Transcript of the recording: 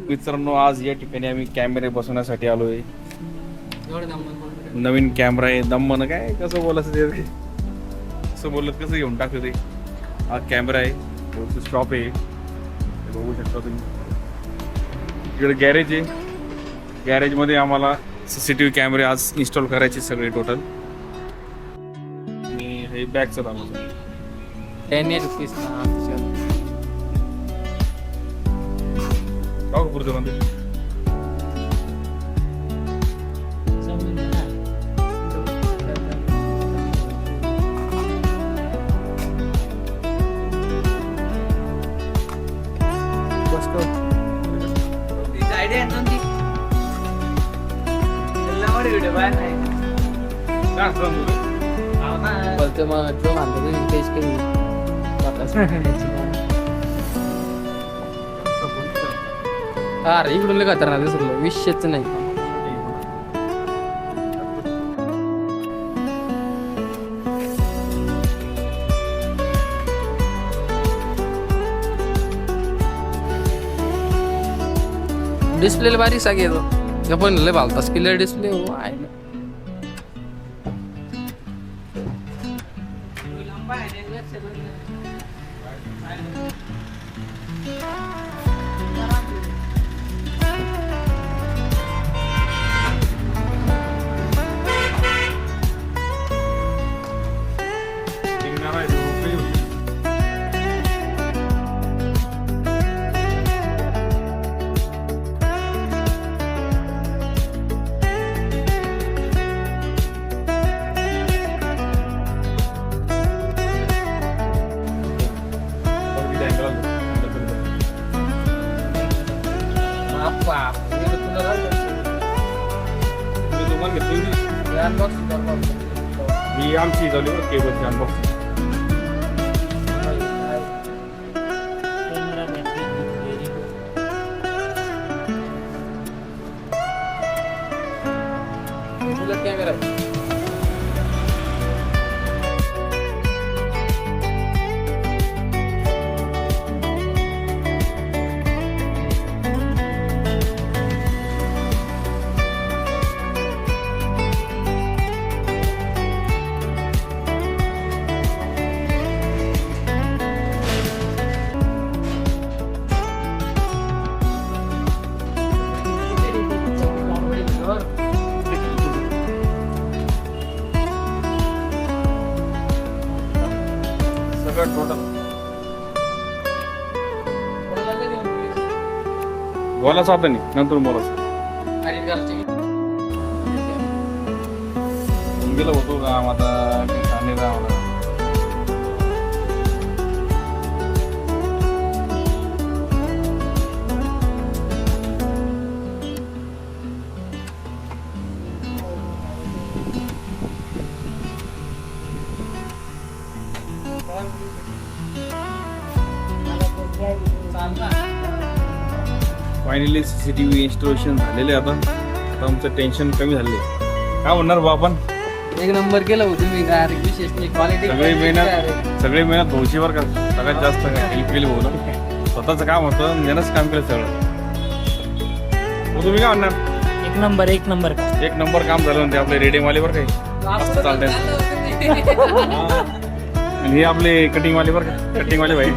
मित्रांनो, आज या ठिकाणी आम्ही कॅमेरे बसवण्यासाठी आलोय. नवीन कॅमेरा आहे. दम्मन काय कसं बोलायचं ते, कसं बोलत कसं घेऊन टाकतो ते. हा कॅमेरा आहे, शॉप आहे, बघू शकता तुम्ही. इकडे गॅरेज आहे. गॅरेजमध्ये आम्हाला CCTV कॅमेरे आज इन्स्टॉल करायचे सगळे टोटल. आणि हे बॅगचं दाम 10 रुपीज बघू पुढचं मध्ये. अरे इकडून लय खतरनाक दिसलं, विषयच नाही. डिस्प्ले बारीक सा घेतो पण लय भालतास क्लिअर डिस्प्ले हो आहे ना. ही आमची झाली बरं केबलची अनबॉक्सिंग. कॅमेरा सगळं टोटल बोलायचं आता नाही, नंतर बोलायचं. गेलं होतो का आता ठाणे राहणार. फायनली CCTV इन्स्टॉलेशन झालेले. आता आमचं टेन्शन कमी झाले. काय म्हणणार बा आपण, एक नंबर केलं होतं मी. विशेष नाही, क्वालिटी सगळी मेहनत भाऊशीवर का सगळ्यात जास्त हेल्प केली भाऊ ना. स्वतःचं काम होतं, मेहनत काम केलं सगळं. तुम्ही काय म्हणणार? एक नंबर काम झालं म्हणते आपले रेडियमवालीवर काही मस्त चालतंय. आणि हे आपले कटिंगवालीवर का कटिंगवाले भाई